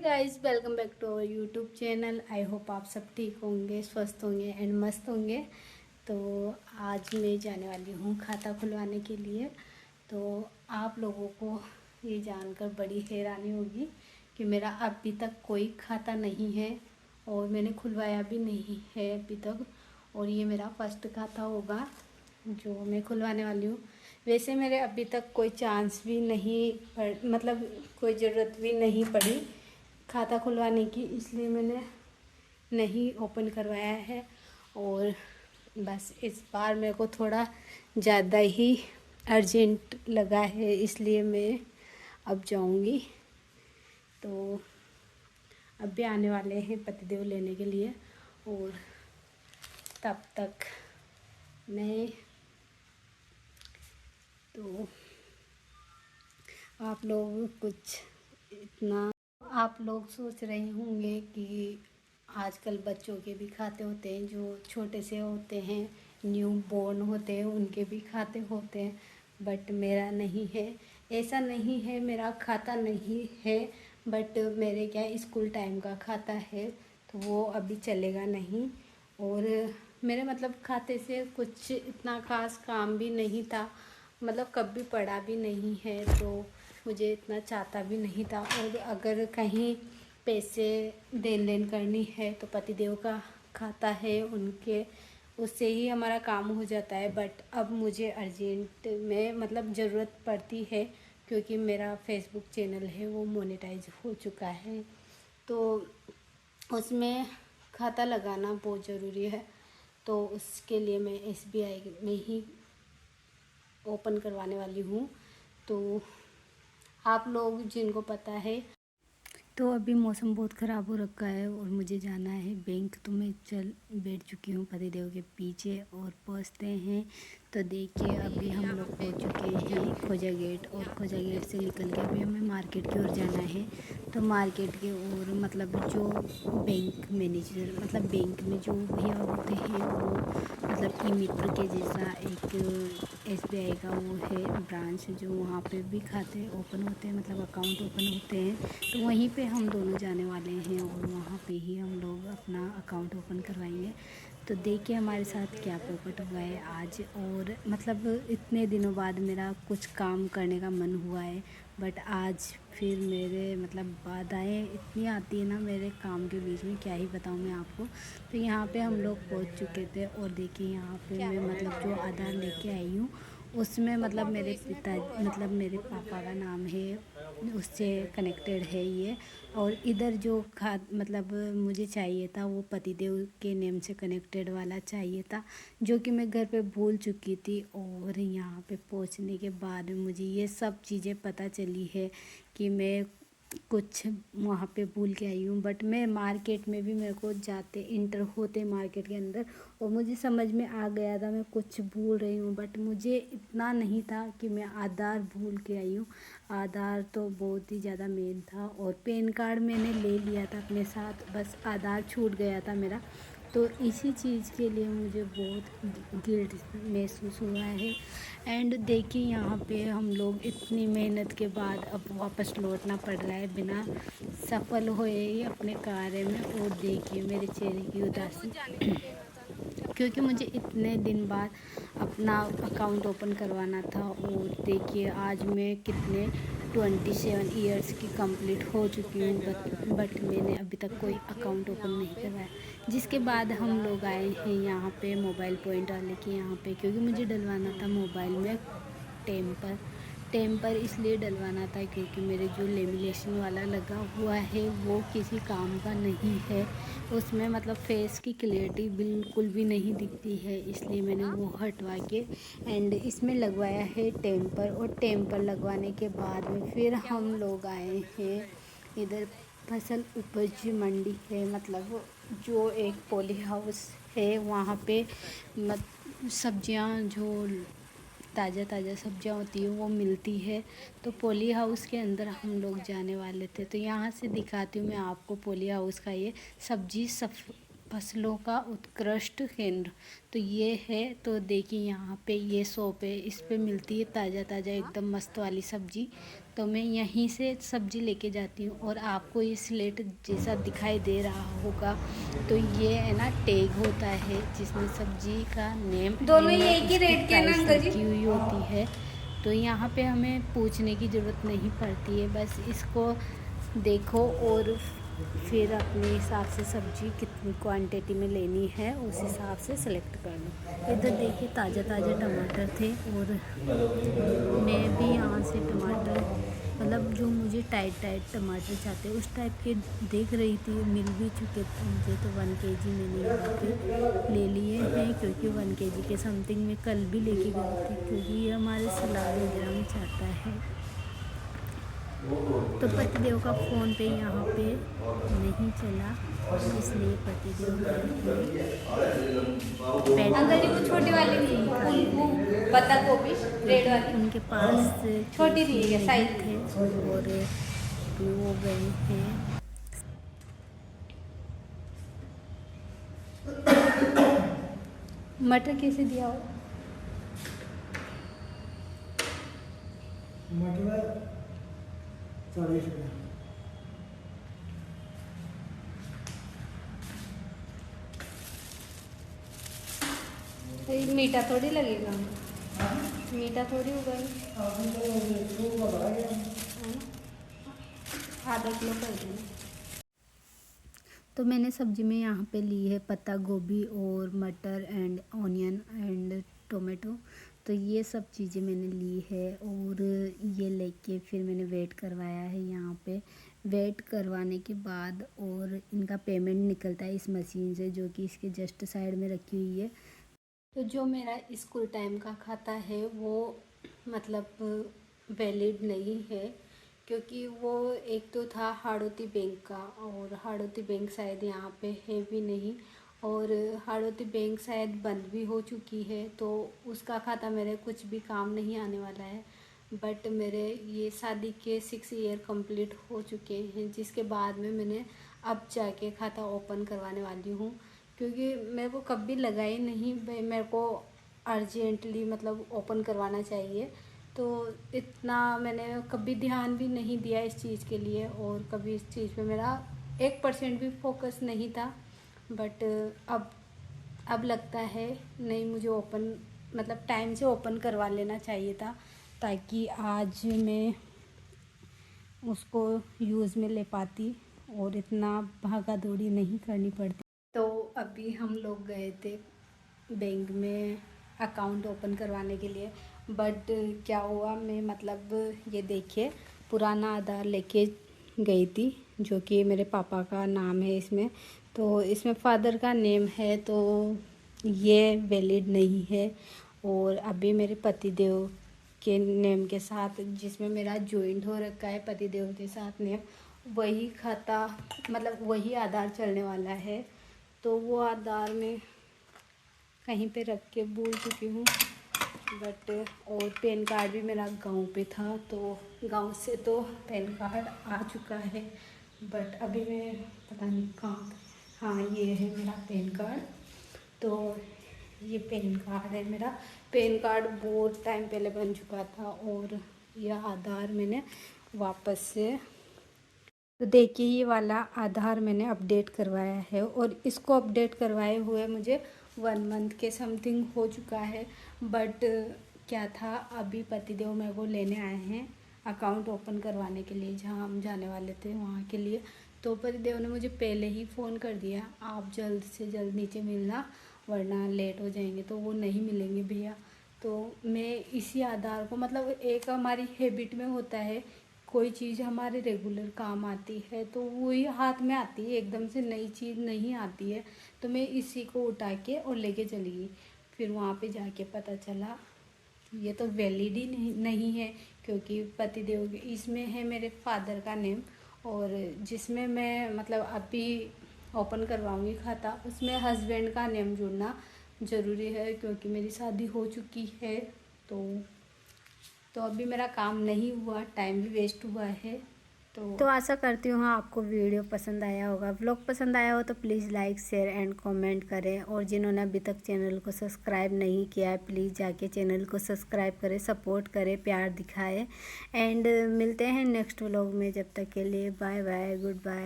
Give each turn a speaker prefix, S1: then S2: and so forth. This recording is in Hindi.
S1: Guys, welcome back to our YouTube channel. I hope आप सब ठीक होंगे, स्वस्थ होंगे एंड मस्त होंगे। तो आज मैं जाने वाली हूँ खाता खुलवाने के लिए। तो आप लोगों को ये जानकर बड़ी हैरानी होगी कि मेरा अभी तक कोई खाता नहीं है और मैंने खुलवाया भी नहीं है अभी तक। और ये मेरा फर्स्ट खाता होगा जो मैं खुलवाने वाली हूँ। वैसे मेरे अभी तक कोई चांस भी नहीं मतलब कोई ज़रूरत भी नहीं पड़ी खाता खुलवाने की, इसलिए मैंने नहीं ओपन करवाया है। और बस इस बार मेरे को थोड़ा ज़्यादा ही अर्जेंट लगा है, इसलिए मैं अब जाऊंगी। तो अब भी आने वाले हैं पतिदेव लेने के लिए, और तब तक मैं तो आप लोग कुछ इतना आप लोग सोच रहे होंगे कि आजकल बच्चों के भी खाते होते हैं, जो छोटे से होते हैं, न्यू बॉर्न होते हैं, उनके भी खाते होते हैं। बट मेरा नहीं है, ऐसा नहीं है मेरा खाता नहीं है। बट मेरे क्या स्कूल टाइम का खाता है, तो वो अभी चलेगा नहीं। और मेरे मतलब खाते से कुछ इतना खास काम भी नहीं था, मतलब कभी पढ़ा भी नहीं है, तो मुझे इतना चाहता भी नहीं था। और अगर कहीं पैसे देन लेन करनी है तो पतिदेव का खाता है उनके, उससे ही हमारा काम हो जाता है। बट अब मुझे अर्जेंट में मतलब ज़रूरत पड़ती है, क्योंकि मेरा फेसबुक चैनल है वो मोनेटाइज हो चुका है, तो उसमें खाता लगाना बहुत ज़रूरी है। तो उसके लिए मैं SBI में ही ओपन करवाने वाली हूँ। तो आप लोग जिनको पता है, तो अभी मौसम बहुत ख़राब हो रखा है और मुझे जाना है बैंक, तो मैं चल बैठ चुकी हूँ पतिदेव के पीछे और पहुँचते हैं। तो देखिए अभी हम लोग पहुँच चुके हैं खोजा गेट, और खोजा गेट से निकल के अभी हमें मार्केट की ओर जाना है। तो मार्केट की ओर मतलब जो बैंक मैनेजर मतलब बैंक में जो भैया होते हैं वो मतलब ई मित्र के जैसा एक SBI का वो है ब्रांच, जो वहाँ पे भी खाते ओपन होते हैं, मतलब अकाउंट ओपन होते हैं। तो वहीं पे हम दोनों जाने वाले हैं और वहाँ पे ही हम लोग अपना अकाउंट ओपन करवाएंगे। तो देखिए हमारे साथ क्या पोपट हुआ है आज। और मतलब इतने दिनों बाद मेरा कुछ काम करने का मन हुआ है, बट आज फिर मेरे मतलब बाधाएं इतनी आती है ना मेरे काम के बीच में, क्या ही बताऊँ मैं आपको। तो यहाँ पे हम लोग पहुँच चुके थे, और देखिए यहाँ पे मैं मतलब जो आधार लेके आई हूँ उसमें मतलब मेरे पिता मतलब मेरे पापा का नाम है, उससे कनेक्टेड है ये। और इधर जो मतलब मुझे चाहिए था वो पतिदेव के नेम से कनेक्टेड वाला चाहिए था, जो कि मैं घर पे भूल चुकी थी। और यहाँ पे पहुँचने के बाद मुझे ये सब चीज़ें पता चली है कि मैं कुछ वहाँ पे भूल के आई हूँ। बट मैं मार्केट में भी मेरे को जाते इंटर होते मार्केट के अंदर, और मुझे समझ में आ गया था मैं कुछ भूल रही हूँ। बट मुझे इतना नहीं था कि मैं आधार भूल के आई हूँ। आधार तो बहुत ही ज़्यादा मेन था, और पैन कार्ड मैंने ले लिया था अपने साथ, बस आधार छूट गया था मेरा। तो इसी चीज़ के लिए मुझे बहुत गिल्ट महसूस हुआ है। एंड देखिए यहाँ पे हम लोग इतनी मेहनत के बाद अब वापस लौटना पड़ रहा है बिना सफल हुए ही अपने कार्य में। और देखिए मेरे चेहरे की उदासी क्योंकि मुझे इतने दिन बाद अपना अकाउंट ओपन करवाना था। और देखिए आज मैं कितने 27 ईयर्स की कंप्लीट हो चुकी हूँ, बट मैंने अभी तक कोई अकाउंट ओपन नहीं करवाया। जिसके बाद हम लोग आए हैं यहाँ पे मोबाइल पॉइंट वाले के यहाँ पे, क्योंकि मुझे डलवाना था मोबाइल में टेम्पर इसलिए डलवाना था क्योंकि मेरे जो लेमिनेशन वाला लगा हुआ है वो किसी काम का नहीं है। उसमें मतलब फेस की क्लियरिटी बिल्कुल भी नहीं दिखती है, इसलिए मैंने वो हटवा के एंड इसमें लगवाया है टेम्पर। और टेम्पर लगवाने के बाद में फिर हम लोग आए हैं इधर फसल उपज मंडी है, मतलब जो एक पॉली हाउस है वहाँ पे सब्जियाँ जो ताज़ा सब्जियाँ होती है वो मिलती है। तो पॉली हाउस के अंदर हम लोग जाने वाले थे। तो यहाँ से दिखाती हूँ मैं आपको पॉली हाउस का ये सब्जी फसलों का उत्कृष्ट केंद्र। तो ये है, तो देखिए यहाँ पे ये शॉप है, इस पे मिलती है ताज़ा ताज़ा एकदम मस्त वाली सब्ज़ी। तो मैं यहीं से सब्ज़ी लेके जाती हूँ। और आपको ये स्लेट जैसा दिखाई दे रहा होगा, तो ये है ना टैग होता है जिसमें सब्ज़ी का नेम
S2: दोनों
S1: एंड
S2: एक ही
S1: उसकी
S2: रेट के हैं ना
S1: प्राइस
S2: अंकल जी?
S1: लिखी हुई होती है। तो यहाँ पे हमें पूछने की ज़रूरत नहीं पड़ती है, बस इसको देखो और फिर अपने हिसाब से सब्ज़ी कितनी क्वांटिटी में लेनी है उस हिसाब से सिलेक्ट कर लो। इधर देखिए ताज़ा ताज़ा टमाटर थे, और मैं भी यहाँ से टमाटर मतलब जो मुझे टाइट टाइट टमाटर चाहते उस टाइप के देख रही थी, मिल भी चुके थे मुझे। तो 1 kg मैंने यहाँ पे ले लिए हैं, क्योंकि 1 kg के समथिंग में कल भी लेके गए थे, क्योंकि ये हमारे सलाद वगैरह में चाहता है। तो पतिदेव का फ़ोन पे यहाँ पे नहीं चला, इसलिए पतिदेव
S2: अंकल जी वो छोटी वाली नहीं, वो पत्ता गोभी रेड
S1: क्योंकि
S2: वाली
S1: उनके पास
S2: छोटी
S1: कैश
S2: थी
S1: में
S2: ये
S1: नहीं
S2: साइज।
S1: थे, और अभी वो गए हैं। मटर कैसे दिया हो?
S3: मटर 40 रुपये।
S2: तो ये मीठा थोड़ी लगेगा, मीठा थोड़ी होगा ये। है ना? आधा किलो कर देना।
S1: तो मैंने सब्ज़ी में यहाँ पे ली है पत्ता गोभी और मटर एंड ऑनियन एंड टोमेटो। तो ये सब चीज़ें मैंने ली है, और ये लेके फिर मैंने वेट करवाया है यहाँ पे। वेट करवाने के बाद और इनका पेमेंट निकलता है इस मशीन से, जो कि इसके जस्ट साइड में रखी हुई है। तो जो मेरा स्कूल टाइम का खाता है वो मतलब वैलिड नहीं है, क्योंकि वो एक तो था हाड़ौती बैंक का, और हाड़ौती बैंक शायद यहाँ पे है भी नहीं, और हाड़ौती बैंक शायद बंद भी हो चुकी है। तो उसका खाता मेरे कुछ भी काम नहीं आने वाला है। बट मेरे ये शादी के 6 ईयर कंप्लीट हो चुके हैं, जिसके बाद में मैंने अब जाके खाता ओपन करवाने वाली हूँ, क्योंकि मेरे को कभी लगा ही नहीं भाई मेरे को अर्जेंटली मतलब ओपन करवाना चाहिए। तो इतना मैंने कभी ध्यान भी नहीं दिया इस चीज़ के लिए, और कभी इस चीज़ पे मेरा 1% भी फोकस नहीं था। बट अब लगता है नहीं, मुझे ओपन मतलब टाइम से ओपन करवा लेना चाहिए था, ताकि आज मैं उसको यूज़ में ले पाती और इतना भागा दौड़ी नहीं करनी पड़ती। तो अभी हम लोग गए थे बैंक में अकाउंट ओपन करवाने के लिए, बट क्या हुआ, मैं मतलब ये देखिए पुराना आधार लेके गई थी, जो कि मेरे पापा का नाम है इसमें। तो इसमें फादर का नेम है, तो ये वैलिड नहीं है। और अभी मेरे पतिदेव के नेम के साथ, जिसमें मेरा जॉइंट हो रखा है पतिदेव के साथ नेम, वही खाता मतलब वही आधार चलने वाला है। तो वो आधार में कहीं पे रख के भूल चुकी हूँ। बट और पैन कार्ड भी मेरा गांव पे था, तो गांव से तो पैन कार्ड आ चुका है। बट अभी मैं पता नहीं कहाँ, हाँ ये है मेरा पैन कार्ड। तो ये पैन कार्ड है मेरा। पैन कार्ड बहुत टाइम पहले बन चुका था, और यह आधार मैंने वापस से, तो देखिए ये वाला आधार मैंने अपडेट करवाया है, और इसको अपडेट करवाए हुए मुझे 1 मंथ के समथिंग हो चुका है। बट क्या था, अभी पतिदेव मेरे को लेने आए हैं अकाउंट ओपन करवाने के लिए, जहाँ हम जाने वाले थे वहाँ के लिए। तो पतिदेव ने मुझे पहले ही फ़ोन कर दिया, आप जल्द से जल्द नीचे मिलना, वरना लेट हो जाएंगे। तो वो नहीं मिलेंगे भैया। तो मैं इसी आधार को मतलब एक हमारी हैबिट में होता है, कोई चीज़ हमारे रेगुलर काम आती है तो वही हाथ में आती है, एकदम से नई चीज़ नहीं आती है। तो मैं इसी को उठा के और लेके चली गई। फिर वहाँ पे जाके पता चला ये तो वैलिड ही नहीं है, क्योंकि पतिदेव इसमें है मेरे फादर का नेम, और जिसमें मैं मतलब अभी ओपन करवाऊँगी खाता, उसमें हस्बैंड का नेम जुड़ना ज़रूरी है, क्योंकि मेरी शादी हो चुकी है। तो अभी मेरा काम नहीं हुआ, टाइम भी वेस्ट हुआ है। तो आशा करती हूँ आपको वीडियो पसंद आया होगा। व्लॉग पसंद आया हो तो please like share and comment करें, और जिन्होंने अभी तक चैनल को सब्सक्राइब नहीं किया है प्लीज़ जाके चैनल को सब्सक्राइब करें, सपोर्ट करें, प्यार दिखाएं। एंड मिलते हैं नेक्स्ट व्लॉग में, जब तक के लिए बाय बाय, गुड बाय।